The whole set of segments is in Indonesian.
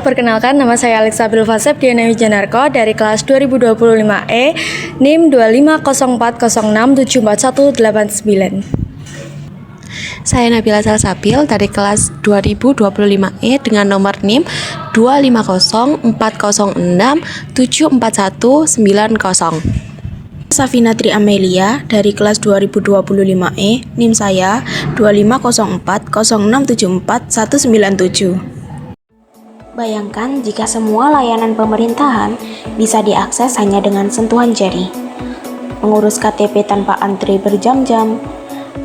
Perkenalkan, nama saya Alexa Bilva Septiana Wijanarko dari kelas 2025E, NIM 25040674189. Saya Nabila Salsabil dari kelas 2025E dengan nomor NIM 25040674190. Safina Tri Amelia dari kelas 2025E, NIM saya 25040674197. Bayangkan jika semua layanan pemerintahan bisa diakses hanya dengan sentuhan jari. Mengurus KTP tanpa antri berjam-jam,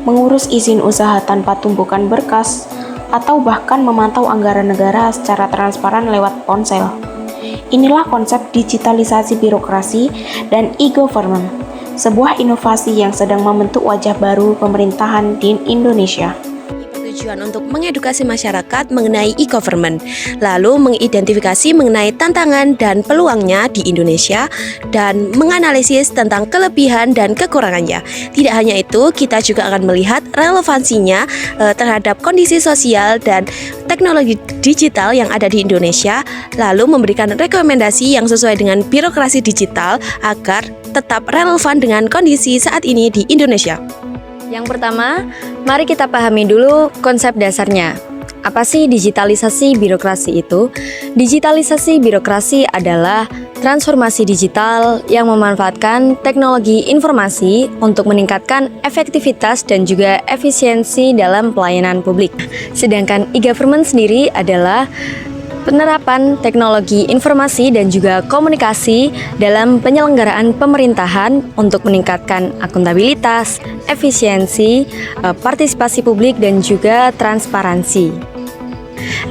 mengurus izin usaha tanpa tumpukan berkas, atau bahkan memantau anggaran negara secara transparan lewat ponsel. Inilah konsep digitalisasi birokrasi dan e-government, sebuah inovasi yang sedang membentuk wajah baru pemerintahan di Indonesia. Tujuan untuk mengedukasi masyarakat mengenai e-government, lalu mengidentifikasi mengenai tantangan dan peluangnya di Indonesia, dan menganalisis tentang kelebihan dan kekurangannya. Tidak hanya itu, kita juga akan melihat relevansinya terhadap kondisi sosial dan teknologi digital yang ada di Indonesia, lalu memberikan rekomendasi yang sesuai dengan birokrasi digital agar tetap relevan dengan kondisi saat ini di Indonesia. Yang pertama, mari kita pahami dulu konsep dasarnya. Apa sih digitalisasi birokrasi itu? Digitalisasi birokrasi adalah transformasi digital yang memanfaatkan teknologi informasi untuk meningkatkan efektivitas dan juga efisiensi dalam pelayanan publik. Sedangkan e-government sendiri adalah penerapan teknologi informasi dan juga komunikasi dalam penyelenggaraan pemerintahan untuk meningkatkan akuntabilitas, efisiensi, partisipasi publik, dan juga transparansi.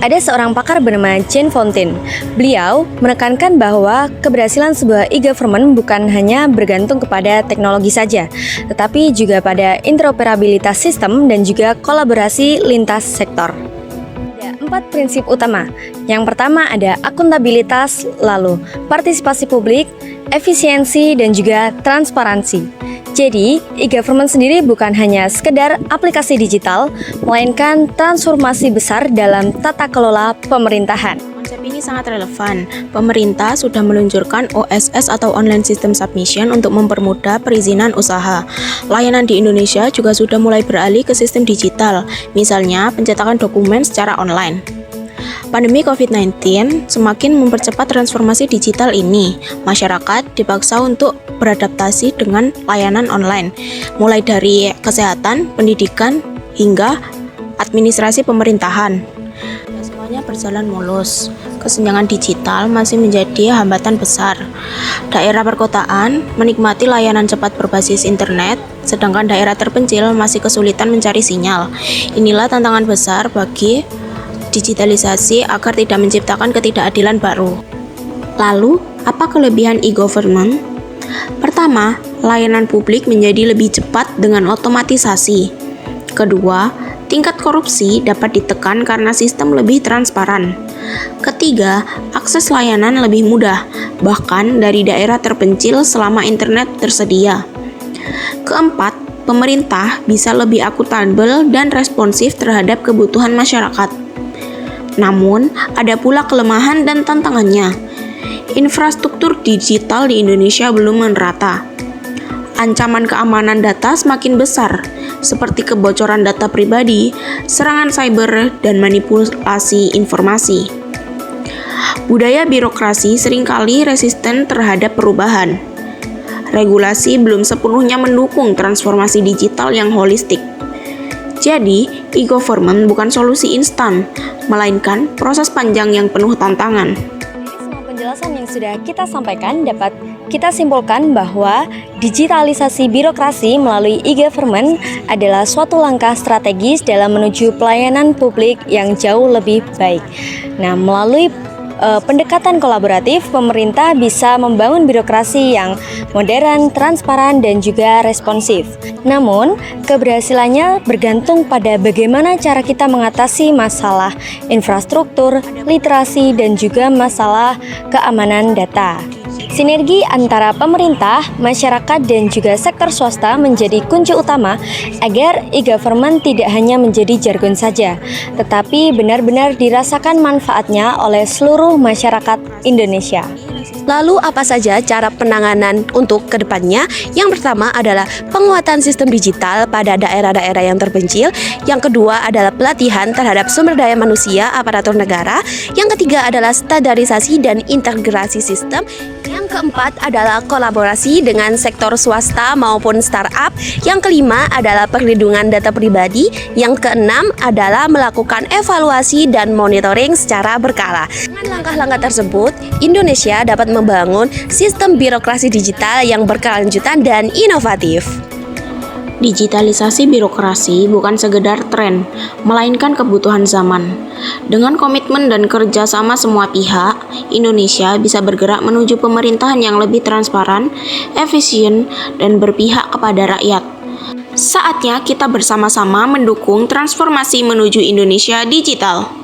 Ada seorang pakar bernama Jane Fontaine. Beliau menekankan bahwa keberhasilan sebuah e-government bukan hanya bergantung kepada teknologi saja, tetapi juga pada interoperabilitas sistem dan juga kolaborasi lintas sektor. 4 prinsip utama. Yang pertama ada akuntabilitas, lalu partisipasi publik, efisiensi, dan juga transparansi. Jadi, e-government sendiri bukan hanya sekedar aplikasi digital, melainkan transformasi besar dalam tata kelola pemerintahan. Konsep ini sangat relevan. Pemerintah sudah meluncurkan OSS atau Online System Submission untuk mempermudah perizinan usaha. Layanan di Indonesia juga sudah mulai beralih ke sistem digital, misalnya pencetakan dokumen secara online. Pandemi COVID-19 semakin mempercepat transformasi digital ini. Masyarakat dipaksa untuk beradaptasi dengan layanan online, mulai dari kesehatan, pendidikan, hingga administrasi pemerintahan. Semuanya berjalan mulus. Kesenjangan digital masih menjadi hambatan besar. Daerah perkotaan menikmati layanan cepat berbasis internet, sedangkan daerah terpencil masih kesulitan mencari sinyal. Inilah tantangan besar bagi digitalisasi agar tidak menciptakan ketidakadilan baru. Lalu, apa kelebihan e-government? Pertama, layanan publik menjadi lebih cepat dengan otomatisasi. Kedua, tingkat korupsi dapat ditekan karena sistem lebih transparan. Ketiga, akses layanan lebih mudah, bahkan dari daerah terpencil selama internet tersedia. Keempat, pemerintah bisa lebih akuntabel dan responsif terhadap kebutuhan masyarakat. Namun, ada pula kelemahan dan tantangannya. Infrastruktur digital di Indonesia belum merata. Ancaman keamanan data semakin besar, seperti kebocoran data pribadi, serangan cyber, dan manipulasi informasi. Budaya birokrasi seringkali resisten terhadap perubahan. Regulasi belum sepenuhnya mendukung transformasi digital yang holistik. Jadi, e-government bukan solusi instan, melainkan proses panjang yang penuh tantangan. Semua penjelasan yang sudah kita sampaikan dapat kita simpulkan bahwa digitalisasi birokrasi melalui e-government adalah suatu langkah strategis dalam menuju pelayanan publik yang jauh lebih baik. Nah, melalui pendekatan kolaboratif, pemerintah bisa membangun birokrasi yang modern, transparan, dan juga responsif. Namun, keberhasilannya bergantung pada bagaimana cara kita mengatasi masalah infrastruktur, literasi, dan juga masalah keamanan data. Sinergi antara pemerintah, masyarakat, dan juga sektor swasta menjadi kunci utama agar e-government tidak hanya menjadi jargon saja, tetapi benar-benar dirasakan manfaatnya oleh seluruh masyarakat Indonesia. Lalu apa saja cara penanganan untuk kedepannya? Yang pertama adalah penguatan sistem digital pada daerah-daerah yang terpencil. Yang kedua adalah pelatihan terhadap sumber daya manusia aparatur negara. Yang ketiga adalah standarisasi dan integrasi sistem. Yang keempat adalah kolaborasi dengan sektor swasta maupun startup. Yang kelima adalah perlindungan data pribadi. Yang keenam adalah melakukan evaluasi dan monitoring secara berkala. Dengan langkah-langkah tersebut, Indonesia dapat membangun sistem birokrasi digital yang berkelanjutan dan inovatif. Digitalisasi birokrasi bukan sekedar tren, melainkan kebutuhan zaman. Dengan komitmen dan kerjasama semua pihak, Indonesia bisa bergerak menuju pemerintahan yang lebih transparan, efisien, dan berpihak kepada rakyat. Saatnya kita bersama-sama mendukung transformasi menuju Indonesia digital.